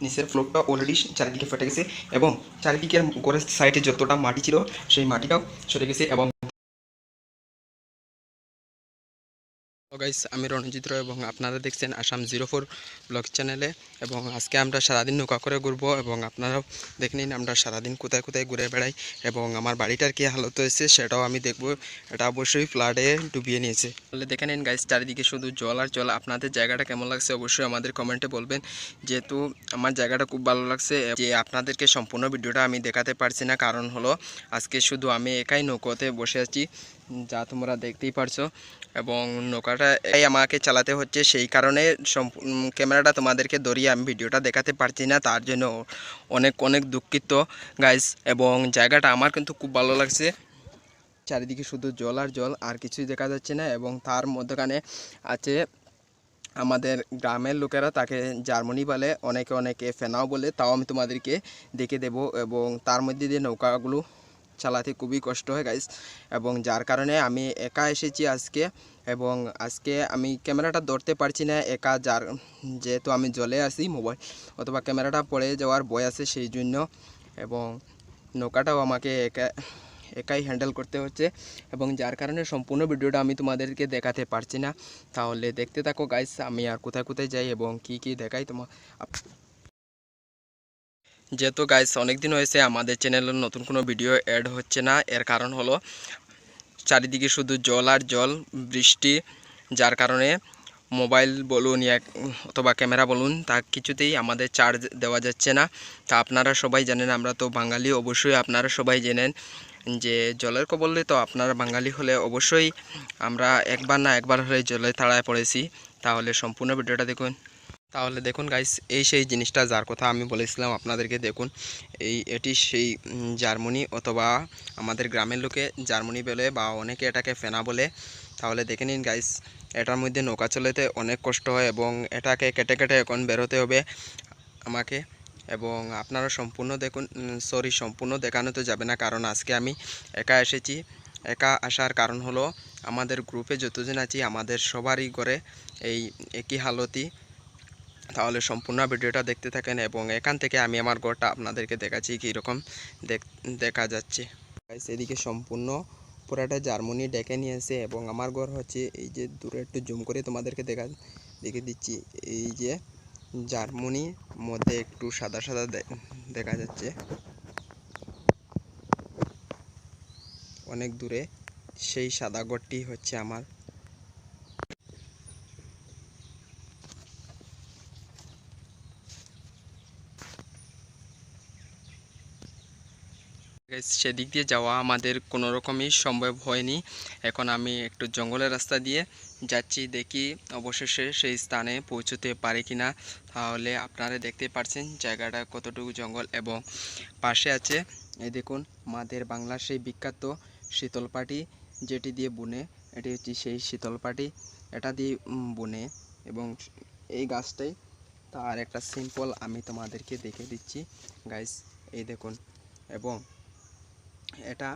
নিচের ফ্লোরটা অলরেডি চারিদিকে ফেটে গেছে এবং চারিদিকের ঘরের সাইডে যতটা মাটি ছিল সেই মাটিটাও সরে গেছে। এবং গাইস, আমি রণজিৎ রয় এবং আপনারা দেখছেন আসাম 04 ব্লগ চ্যানেলে। এবং আজকে আমরা সারাদিন নৌকা করে ঘুরবো এবং আপনারাও দেখে নিন আমরা সারাদিন কোথায় কোথায় ঘুরে বেড়াই এবং আমার বাড়িটার কী হালত হয়েছে সেটাও আমি দেখব। এটা অবশ্যই ফ্লাডে ডুবিয়ে নিয়েছে। তাহলে দেখে নিন গাইস, চারিদিকে শুধু জল আর জল। আপনাদের জায়গাটা কেমন লাগছে অবশ্যই আমাদের কমেন্টে বলবেন। যেহেতু আমার জায়গাটা খুব ভালো লাগছে, যে আপনাদেরকে সম্পূর্ণ ভিডিওটা আমি দেখাতে পারছি না, কারণ হলো আজকে শুধু আমি একাই নৌকোতে বসে আছি, যা তোমরা দেখতেই পারছো। এবং নৌকাটা আমাকে চালাতে হচ্ছে, সেই কারণে ক্যামেরাটা তোমাদেরকে ধরিয়ে আমি ভিডিওটা দেখাতে পারছি না, তার জন্য অনেক অনেক দুঃখিত গাইস। এবং জায়গাটা আমার কিন্তু খুব ভালো লাগছে, চারিদিকে শুধু জল আর জল, আর কিছুই দেখা যাচ্ছে না। এবং তার মধ্যখানে আছে আমাদের গ্রামের লোকেরা, তাকে জার্মানি বলে, অনেকে অনেকে ফেনাও বলে, তাও আমি তোমাদেরকে দেখে দেব। এবং তার মধ্যে দিয়ে নৌকাগুলো চালাতে খুবই কষ্ট হয় গাইস, এবং যার কারণে আমি একা এসেছি আজকে। এবং আজকে আমি ক্যামেরাটা ধরতে পারছি না একা, যেহেতু আমি জলে আসি, মোবাইল অথবা ক্যামেরাটা পড়ে যাওয়ার ভয় আছে সেই জন্য। এবং নৌকাটাও আমাকে একাই হ্যান্ডেল করতে হচ্ছে, এবং যার কারণে সম্পূর্ণ ভিডিওটা আমি তোমাদেরকে দেখাতে পারছি না। তাহলে দেখতে থাকো গাইস, আমি আর কোথায় কোথায় যাই এবং কি কি দেখাই তোমার। যেহেতু গাইস অনেক দিন হয়েছে আমাদের চ্যানেলে নতুন কোনো ভিডিও অ্যাড হচ্ছে না, এর কারণ হলো চারিদিকে শুধু জল আর জল, বৃষ্টি, যার কারণে মোবাইল বলুন অথবা ক্যামেরা বলুন, তা কিছুতেই আমাদের চার্জ দেওয়া যাচ্ছে না। তা আপনারা সবাই জানেন, আমরা তো বাঙালি, অবশ্যই আপনারা সবাই জানেন যে জলের কবলে তো আপনারা বাঙালি হলে অবশ্যই আমরা একবার না একবার হলে জলের তাড়ায় পড়েছি। তাহলে সম্পূর্ণ ভিডিওটা দেখুন। তাহলে দেখুন গাইস, এই সেই জিনিসটা যার কথা আমি বলেছিলাম আপনাদেরকে, দেখুন এটি সেই জার্মানি, অথবা আমাদের গ্রামের লোকে জার্মানি বলে, বা অনেকে এটাকে ফেনা বলে। তাহলে দেখে নিন গাইস, এটার মধ্যে নৌকা চলাতে অনেক কষ্ট হয় এবং এটাকে কেটে কেটে এখন বেরোতে হবে আমাকে। এবং আপনারা সম্পূর্ণ দেখুন, সম্পূর্ণ দেখানো তো যাবে না, কারণ আজকে আমি একা এসেছি। একা আসার কারণ হলো আমাদের গ্রুপে যতজন আছি আমাদের সবারই করে এই একই হালতই। তাহলে সম্পূর্ণ ভিডিওটা দেখতে থাকেন এবং এখান থেকে আমি আমার ঘরটা আপনাদেরকে দেখাচ্ছি কীরকম দেখা যাচ্ছে। এদিকে সম্পূর্ণ পুরাটা জার্মানি ডেকে নিয়েছে এবং আমার ঘর হচ্ছে এই যে দূরে একটু জুম করে তোমাদেরকে দেখে দিচ্ছি। এই যে জার্মানির মধ্যে একটু সাদা সাদা দেখা যাচ্ছে অনেক দূরে, সেই সাদা ঘরটি হচ্ছে আমার। সেদিক দিয়ে যাওয়া আমাদের কোনো রকমই সম্ভব হয়নি। এখন আমি একটু জঙ্গলের রাস্তা দিয়ে যাচ্ছি, দেখি অবশেষে সেই স্থানে পৌঁছতে পারি কিনা। তাহলে আপনারা দেখতে পাচ্ছেন জায়গাটা কতটুকু জঙ্গল, এবং পাশে আছে এই দেখুন মাদের বাংলার সেই বিখ্যাত শীতলপাটি, যেটি দিয়ে বুনে, এটি হচ্ছে সেই শীতলপাটি, এটা দিয়ে বুনে। এবং এই গাছটাই তার একটা সিম্পল আমি তোমাদেরকে দেখে দিচ্ছি গাইস, এই দেখুন। এবং এটা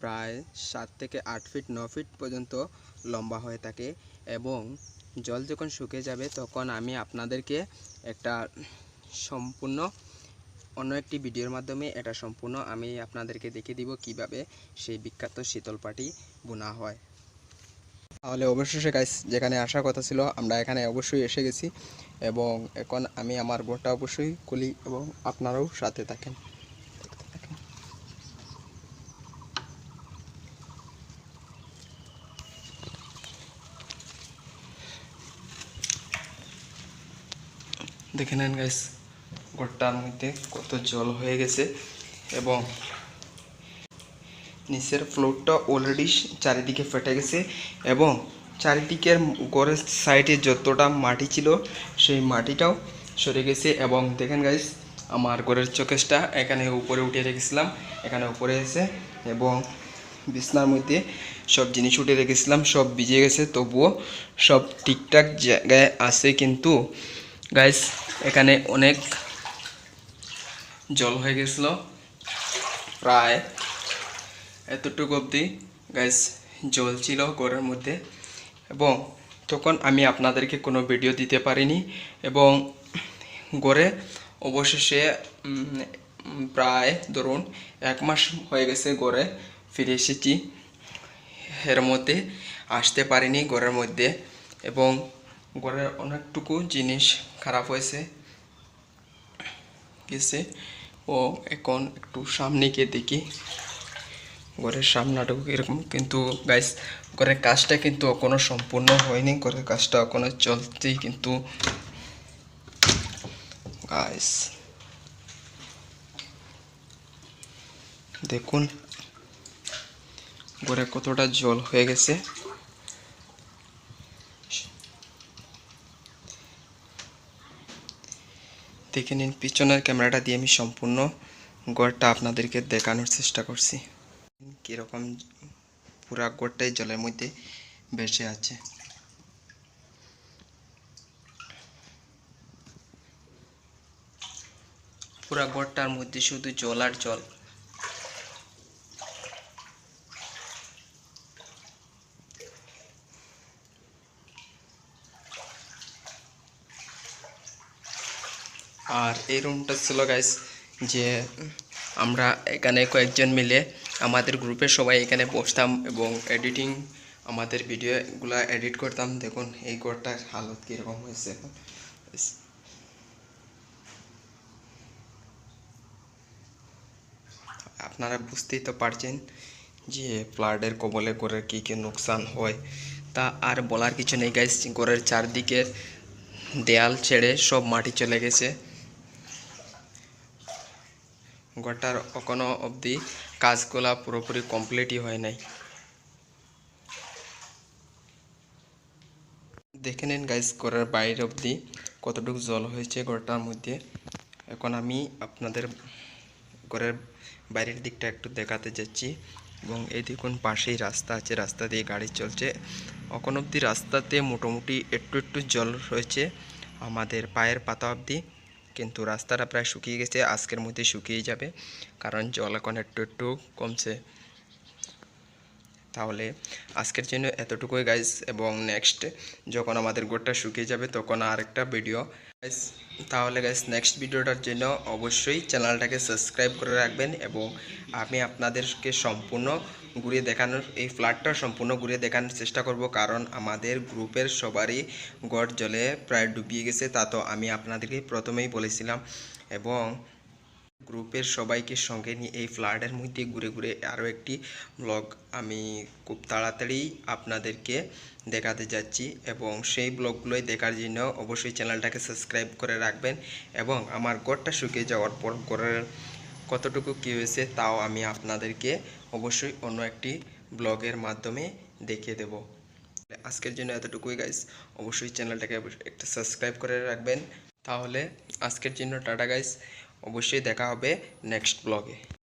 প্রায় 7 থেকে 8 ফিট 9 ফিট পর্যন্ত লম্বা হয়ে থাকে। এবং জল যখন শুকিয়ে যাবে তখন আমি আপনাদেরকে একটা সম্পূর্ণ অন্য একটি ভিডিওর মাধ্যমে এটা সম্পূর্ণ আমি আপনাদেরকে দেখিয়ে দিব কিভাবে সেই বিখ্যাত শীতলপাটি বোনা হয়। তাহলে অবশেষে গাইস, যেখানে আসার কথা ছিল আমরা এখানে অবশ্যই এসে গেছি, এবং এখন আমি আমার ঘরটা অবশ্যই খুলি এবং আপনারাও সাথে থাকেন। দেখে নেন গাইস, ঘরটার মধ্যে কত জল হয়ে গেছে এবং নিচের ফ্লোরটা অলরেডি চারিদিকে ফেটে গেছে এবং চারিদিকের ঘরের সাইডে যতটা মাটি ছিল সেই মাটিটাও সরে গেছে। এবং দেখেন গাইস, আমার ঘরের চোকেসটা এখানে উপরে উঠে রেখেছিলাম, এখানে উপরে এসে, এবং বিছনার মধ্যে সব জিনিস উঠে রেখেছিলাম, সব ভিজে গেছে, তবুও সব ঠিকঠাক জায়গায় আছে। কিন্তু গাইস এখানে অনেক জল হয়ে গেছিল, প্রায় এতটুকু অবধি গাইস জল ছিল ঘরের মধ্যে। এবং তখন আমি আপনাদেরকে কোনো ভিডিও দিতে পারিনি, এবং ঘরে অবশেষে প্রায় ধরুন 1 মাস হয়ে গেছে ঘরে ফিরে এসেছি। এর মধ্যে আসতে পারিনি ঘরের মধ্যে, এবং ঘরের অনেকটুকু জিনিস খারাপ হয়েছে গেছে। ও এখন একটু সামনে গিয়ে দেখি ঘরের সামনাটুকু এরকম, কিন্তু গাইস ঘরের কাজটা কিন্তু এখনো সম্পূর্ণ হয়নি, ঘরের কাজটা এখনো চলতেই। কিন্তু গাইস দেখুন ঘরে কতটা জল হয়ে গেছে। দেখে নিন, পিছনের ক্যামেরাটা দিয়ে আমি সম্পূর্ণ ঘরটা আপনাদেরকে দেখানোর চেষ্টা করছি কীরকম পুরা ঘরটাই জলের মধ্যে ভেসে আছে। পুরা ঘরটার মধ্যে শুধু জল আর জল। আর এই রুমটা ছিল গাইস যে আমরা এখানে কয়েকজন মিলে আমাদের গ্রুপের সবাই এখানে বসতাম এবং এডিটিং আমাদের ভিডিওগুলো এডিট করতাম। দেখুন এই ঘরটার হালত কীরকম হয়েছে এখন। আপনারা বুঝতেই তো পারছেন যে ফ্লাডের কবলে ঘরের কী কী নোকসান হয়, তা আর বলার কিছু নেই গাইস। ঘরের চারদিকের দেয়াল ছেড়ে সব মাটি চলে গেছে। ঘরটার এখনো অবধি কাজগুলা পুরোপুরি কমপ্লিটই হয় নাই। দেখে নিন গাইস ঘরের বাইরে অবধি কতটুকু জল হয়েছে ঘরটার মধ্যে। এখন আমি আপনাদের ঘরের বাইরের দিকটা একটু দেখাতে যাচ্ছি, এবং এই দেখুন পাশেই রাস্তা আছে, রাস্তা দিয়ে গাড়ি চলছে। এখন অবধি রাস্তাতে মোটামুটি একটু একটু জল রয়েছে আমাদের পায়ের পাতা অবধি, কিন্তু রাস্তাটা প্রায় শুকিয়ে গেছে, আজকের মধ্যে শুকিয়ে যাবে, কারণ জল এখন একটু একটু কমছে। তাহলে আজকের জন্য এতটুকুই গাইস, এবং নেক্সট যখন আমাদের ঘরটা শুকিয়ে যাবে তখন আরেকটা ভিডিও গাইস। তাহলে গাইস নেক্সট ভিডিওটার জন্য অবশ্যই চ্যানেলটাকে সাবস্ক্রাইব করে রাখবেন, এবং আমি আপনাদেরকে সম্পূর্ণ ঘুরিয়ে দেখানোর, এই ফ্ল্যাটটা সম্পূর্ণ ঘুরিয়ে দেখানোর চেষ্টা করব, কারণ আমাদের গ্রুপের সবারই ঘর জলে প্রায় ডুবিয়ে গেছে, তা তো আমি আপনাদেরকে প্রথমেই বলেছিলাম। এবং গ্রুপের সবাইকে সঙ্গে নিয়ে এই ফ্ল্যাটের মধ্যে ঘুরে ঘুরে আরও একটি ব্লগ আমি খুব তাড়াতাড়ি আপনাদেরকে দেখাতে যাচ্ছি, এবং সেই ব্লগগুলোই দেখার জন্য অবশ্যই চ্যানেলটাকে সাবস্ক্রাইব করে রাখবেন। এবং আমার ঘরটা শুকিয়ে যাওয়ার পর ঘরের কতটুকু কী হয়েছে তাও আমি আপনাদেরকে অবশ্যই অন্য একটি ব্লগের মাধ্যমে দেখিয়ে দেব। আজকের জন্য এতটুকুই গাইস, অবশ্যই চ্যানেলটাকে একটা সাবস্ক্রাইব করে রাখবেন। তাহলে আজকের জন্য টাটা গাইস, অবশ্যই দেখা হবে নেক্সট ব্লগে।